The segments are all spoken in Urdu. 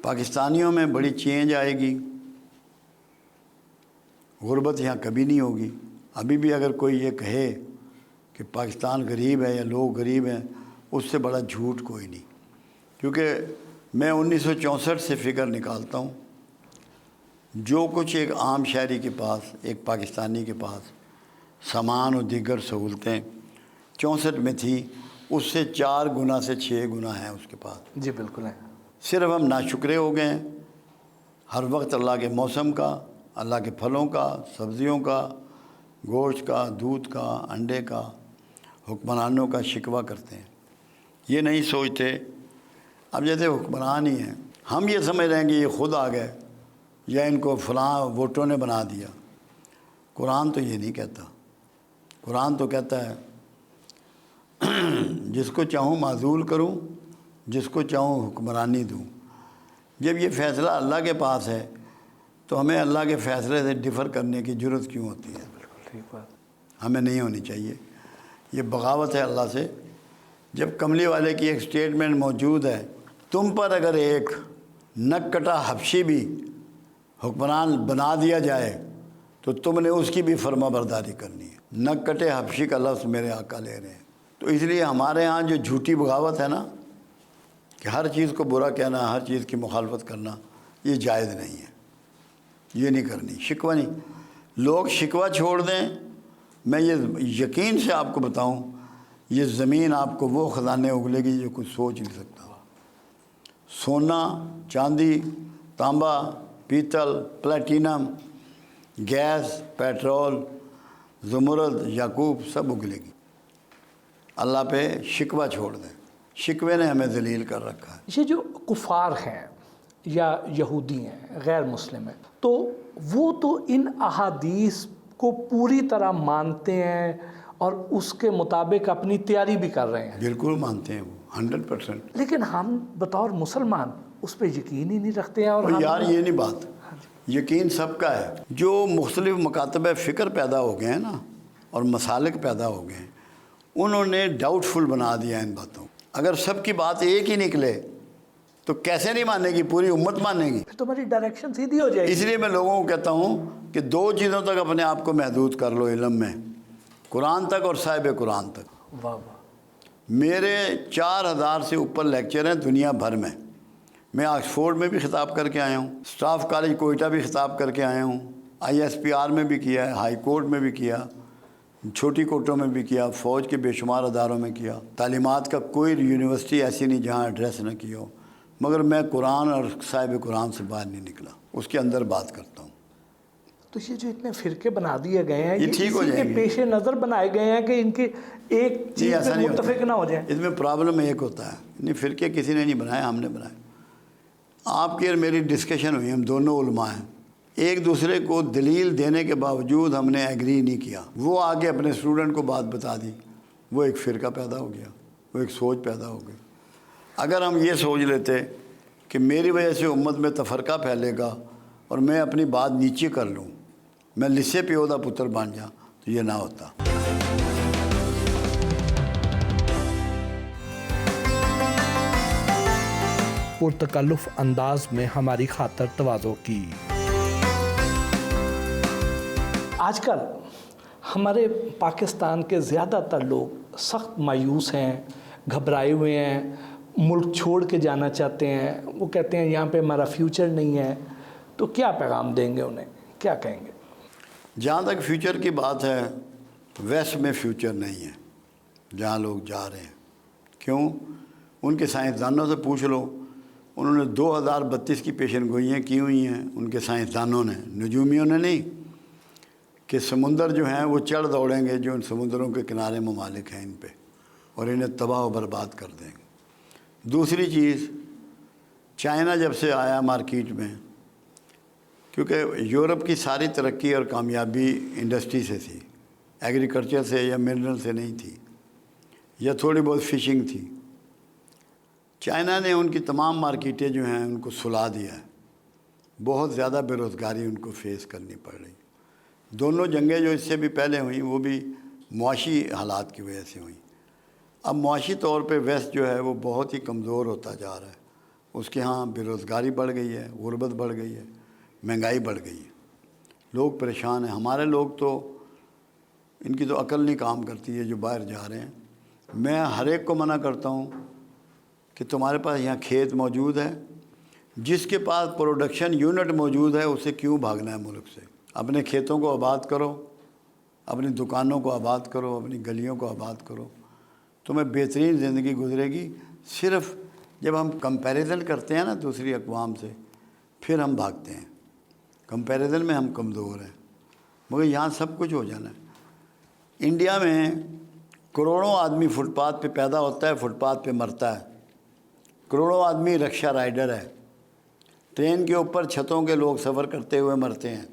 پاکستانیوں میں بڑی چینج آئے گی، غربت یہاں کبھی نہیں ہوگی۔ ابھی بھی اگر کوئی یہ کہے کہ پاکستان غریب ہے یا لوگ غریب ہیں، اس سے بڑا جھوٹ کوئی نہیں، کیونکہ میں 1964 سے فگر نکالتا ہوں، جو کچھ ایک عام شہری کے پاس، ایک پاکستانی کے پاس سامان اور دیگر سہولتیں 64 میں تھی، اس سے 4 گنا سے 6 گنا ہیں اس کے پاس۔ جی بالکل ہے۔ صرف ہم ناشکرے ہو گئے ہیں، ہر وقت اللہ کے موسم کا، اللہ کے پھلوں کا، سبزیوں کا، گوشت کا، دودھ کا، انڈے کا، حکمرانوں کا شکوہ کرتے ہیں۔ یہ نہیں سوچتے، اب جیسے حکمران ہی ہیں، ہم یہ سمجھ رہے ہیں کہ یہ خود آ گئے یا ان کو فلاں ووٹوں نے بنا دیا۔ قرآن تو یہ نہیں کہتا، قرآن تو کہتا ہے جس کو چاہوں معزول کروں، جس کو چاہوں حکمرانی دوں۔ جب یہ فیصلہ اللہ کے پاس ہے تو ہمیں اللہ کے فیصلے سے ڈفر کرنے کی ضرورت کیوں ہوتی ہے؟ بالکل ٹھیک بات۔ ہمیں نہیں ہونی چاہیے، یہ بغاوت ہے اللہ سے۔ جب کملی والے کی ایک سٹیٹمنٹ موجود ہے، تم پر اگر ایک نک کٹا حبشی بھی حکمران بنا دیا جائے تو تم نے اس کی بھی فرما برداری کرنی ہے۔ نک کٹے حبشی کا لفظ میرے آقا لے رہے ہیں۔ تو اس لیے ہمارے ہاں جو جھوٹی بغاوت ہے نا، کہ ہر چیز کو برا کہنا، ہر چیز کی مخالفت کرنا، یہ جائز نہیں ہے، یہ نہیں کرنی۔ شکوہ نہیں، لوگ شکوہ چھوڑ دیں۔ میں یہ یقین سے آپ کو بتاؤں، یہ زمین آپ کو وہ خزانے اگلے گی جو کوئی سوچ نہیں سکتا۔ سونا، چاندی، تانبا، پیتل، پلیٹینم، گیس، پیٹرول، زمرد، یاقوت، سب اگلے گی۔ اللہ پہ شکوہ چھوڑ دیں، شکوے نے ہمیں ذلیل کر رکھا ہے۔ یہ جو کفار ہیں یا یہودی ہیں، غیر مسلم ہیں، تو وہ تو ان احادیث کو پوری طرح مانتے ہیں اور اس کے مطابق اپنی تیاری بھی کر رہے ہیں۔ بالکل مانتے ہیں وہ 100%۔ لیکن ہم بطور مسلمان اس پہ یقین ہی نہیں رکھتے ہیں۔ اور یار یہ نہیں بات، یقین سب کا ہے۔ جو مختلف مکاتب فکر پیدا ہو گئے ہیں نا، اور مسالک پیدا ہو گئے ہیں، انہوں نے ڈاؤٹ فل بنا دیا ان باتوں کو۔ اگر سب کی بات ایک ہی نکلے تو کیسے نہیں مانے گی؟ پوری امت مانے گی۔ پھر تمہاری ڈائریکشن سیدھی ہو جائے گی۔ اس لیے میں لوگوں کو کہتا ہوں کہ 2 چیزوں تک اپنے آپ کو محدود کر لو علم میں، قرآن تک اور صاحب قرآن تک۔ واہ واہ۔ میرے 4000 سے اوپر لیکچر ہیں دنیا بھر میں۔ میں آکسفورڈ میں بھی خطاب کر کے آیا ہوں، اسٹاف کالج کوئٹہ بھی خطاب کر کے آیا ہوں، ISPR میں بھی کیا ہے، ہائی کورٹ میں بھی کیا، چھوٹی کورٹوں میں بھی کیا، فوج کے بے شمار اداروں میں کیا۔ تعلیمات کا کوئی یونیورسٹی ایسی نہیں جہاں ایڈریس نہ کیا ہو، مگر میں قرآن اور صاحب قرآن سے باہر نہیں نکلا، اس کے اندر بات کرتا ہوں۔ تو یہ جو اتنے فرقے بنا دیے گئے ہیں، یہ ٹھیک ہو اسی جائیں کے گے۔ پیش نظر بنائے گئے ہیں کہ ان کی ایک چیز ایسا پہ نہیں متفق ہوتا، نہ ہو جائیں۔ اس میں پرابلم ایک ہوتا ہے، نہیں فرقے کسی نے نہیں بنائے، ہم نے بنائے۔ آپ کی اور میری ڈسکشن ہوئی، ہم دونوں علماء ہیں، ایک دوسرے کو دلیل دینے کے باوجود ہم نے ایگری نہیں کیا۔ وہ آگے اپنے اسٹوڈنٹ کو بات بتا دی، وہ ایک فرقہ پیدا ہو گیا، وہ ایک سوچ پیدا ہو گئی۔ اگر ہم یہ سوچ لیتے کہ میری وجہ سے امت میں تفرقہ پھیلے گا اور میں اپنی بات نیچے کر لوں، میں لسے پیودہ پتر بن جاؤں، تو یہ نہ ہوتا۔ پرتکلف انداز میں ہماری خاطر تواضع کی۔ آج کل ہمارے پاکستان کے زیادہ تر لوگ سخت مایوس ہیں، گھبرائے ہوئے ہیں، ملک چھوڑ کے جانا چاہتے ہیں۔ وہ کہتے ہیں یہاں پہ ہمارا فیوچر نہیں ہے۔ تو کیا پیغام دیں گے انہیں، کیا کہیں گے؟ جہاں تک فیوچر کی بات ہے، ویسٹ میں فیوچر نہیں ہے جہاں لوگ جا رہے ہیں۔ کیوں؟ ان کے سائنسدانوں سے پوچھ لو، انہوں نے 2032 کی پیشن گوئیاں کی ہوئی ہیں ان کے سائنسدانوں نے، نجومیوں نے نہیں، کہ سمندر جو ہیں وہ چڑھ دوڑیں گے جو ان سمندروں کے کنارے ممالک ہیں ان پہ، اور انہیں تباہ و برباد کر دیں گے۔ دوسری چیز، چائنا جب سے آیا مارکیٹ میں، کیونکہ یورپ کی ساری ترقی اور کامیابی انڈسٹری سے تھی، ایگریکلچر سے یا منرل سے نہیں تھی، یا تھوڑی بہت فشنگ تھی۔ چائنا نے ان کی تمام مارکیٹیں جو ہیں ان کو سلا دیا ہے، بہت زیادہ بے روزگاری ان کو فیس کرنی پڑ رہی۔ دونوں جنگیں جو اس سے بھی پہلے ہوئیں وہ بھی معاشی حالات کی وجہ سے ہوئیں۔ اب معاشی طور پہ ویسٹ جو ہے وہ بہت ہی کمزور ہوتا جا رہا ہے، اس کے ہاں بے روزگاری بڑھ گئی ہے، غربت بڑھ گئی ہے، مہنگائی بڑھ گئی ہے، لوگ پریشان ہیں۔ ہمارے لوگ تو ان کی تو عقل نہیں کام کرتی ہے جو باہر جا رہے ہیں۔ میں ہر ایک کو منع کرتا ہوں کہ تمہارے پاس یہاں کھیت موجود ہے، جس کے پاس پروڈکشن یونٹ موجود ہے اسے کیوں بھاگنا ہے ملک سے؟ اپنے کھیتوں کو آباد کرو، اپنی دکانوں کو آباد کرو، اپنی گلیوں کو آباد کرو، تمہیں بہترین زندگی گزرے گی۔ صرف جب ہم کمپیریزن کرتے ہیں نا دوسری اقوام سے، پھر ہم بھاگتے ہیں، کمپیریزن میں ہم کمزور ہیں، مگر یہاں سب کچھ ہو جانا ہے۔ انڈیا میں کروڑوں آدمی فٹ پاتھ پہ پیدا ہوتا ہے، فٹ پاتھ پہ مرتا ہے، کروڑوں آدمی رکشہ رائڈر ہے، ٹرین کے اوپر چھتوں کے لوگ سفر کرتے ہوئے مرتے ہیں۔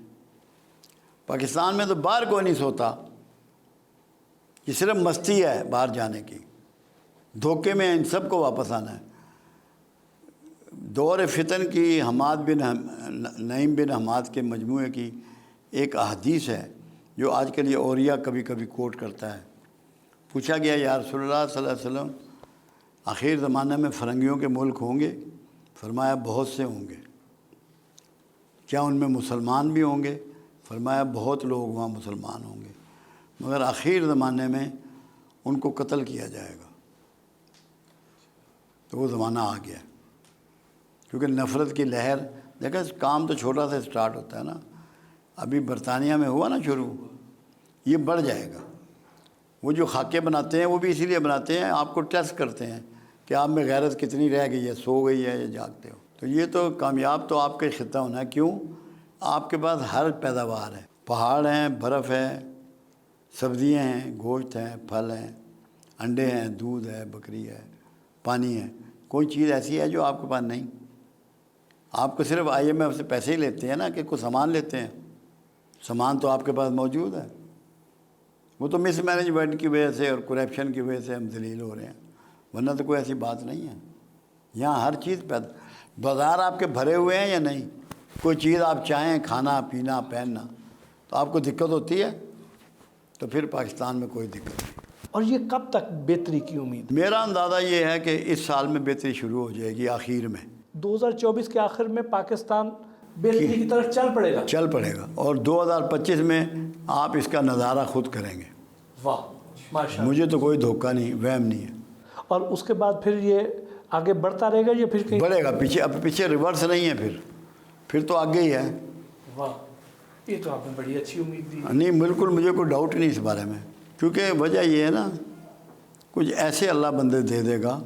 پاکستان میں تو باہر کوئی نہیں سوتا، یہ صرف مستی ہے باہر جانے کی، دھوکے میں ان سب کو واپس آنا ہے۔ دور فتن کی حماد بن نعیم بن حماد کے مجموعے کی ایک احادیث ہے جو آج کل یہ اوریہ کبھی کبھی کوٹ کرتا ہے۔ پوچھا گیا یا رسول اللہ صلی اللہ علیہ وسلم آخر زمانہ میں فرنگیوں کے ملک ہوں گے؟ فرمایا بہت سے ہوں گے۔ کیا ان میں مسلمان بھی ہوں گے؟ فرمایا بہت لوگ وہاں مسلمان ہوں گے، مگر آخر زمانے میں ان کو قتل کیا جائے گا۔ تو وہ زمانہ آ گیا، کیونکہ نفرت کی لہر، دیکھا کام تو چھوٹا سے سٹارٹ ہوتا ہے نا، ابھی برطانیہ میں ہوا نا شروع، یہ بڑھ جائے گا۔ وہ جو خاکے بناتے ہیں وہ بھی اسی لیے بناتے ہیں، آپ کو ٹیسٹ کرتے ہیں کہ آپ میں غیرت کتنی رہ گئی ہے، سو گئی ہے یا جاگتے ہو۔ تو یہ تو کامیاب تو آپ کا ہی خطہ ہونا ہے، کیوں؟ آپ کے پاس ہر پیداوار ہے، پہاڑ ہیں، برف ہے، سبزیاں ہیں، گوشت ہیں، پھل ہیں، انڈے ہیں، دودھ ہے، بکری ہے، پانی ہے۔ کوئی چیز ایسی ہے جو آپ کے پاس نہیں؟ آپ کو صرف IMF سے پیسے ہی لیتے ہیں نا کہ کچھ سامان لیتے ہیں، سامان تو آپ کے پاس موجود ہے۔ وہ تو مس مینجمنٹ کی وجہ سے اور کرپشن کی وجہ سے ہم ذلیل ہو رہے ہیں، ورنہ تو کوئی ایسی بات نہیں ہے۔ یہاں ہر چیز بازار آپ کے بھرے ہوئے ہیں یا نہیں؟ کوئی چیز آپ چاہیں کھانا پینا پہننا تو آپ کو دقت ہوتی ہے، تو پھر پاکستان میں کوئی دقت نہیں۔ اور یہ کب تک بہتری کی امید؟ میرا اندازہ یہ ہے کہ اس سال میں بہتری شروع ہو جائے گی، آخر میں 2024 کے آخر میں پاکستان بہتری کی طرف چل پڑے گا اور 2025 میں آپ اس کا نظارہ خود کریں گے۔ واہ ماشاء اللہ، مجھے تو کوئی دھوکہ نہیں، وہم نہیں ہے۔ اور اس کے بعد پھر یہ آگے بڑھتا رہے گا یا پھر کہیں بڑھے گا؟ پیچھے، اب پیچھے ریورس نہیں ہے، پھر تو آگے ہی ہے۔ واہ، یہ تو آپ نے بڑی اچھی امید دی۔ نہیں بالکل، مجھے کوئی ڈاؤٹ نہیں اس بارے میں، کیونکہ وجہ یہ ہے نا، کچھ ایسے اللہ بندے دے دے گا،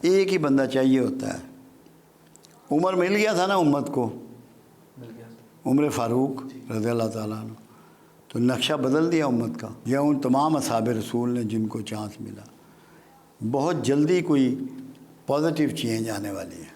ایک ہی بندہ چاہیے ہوتا ہے۔ عمر مل گیا تھا نا امت کو، مل گیا۔ عمر فاروق رضی اللہ تعالیٰ عنہ، تو نقشہ بدل دیا امت کا، یا ان تمام اصحاب رسول نے جن کو چانس ملا۔ بہت جلدی کوئی پازیٹیو چینج آنے والی ہے۔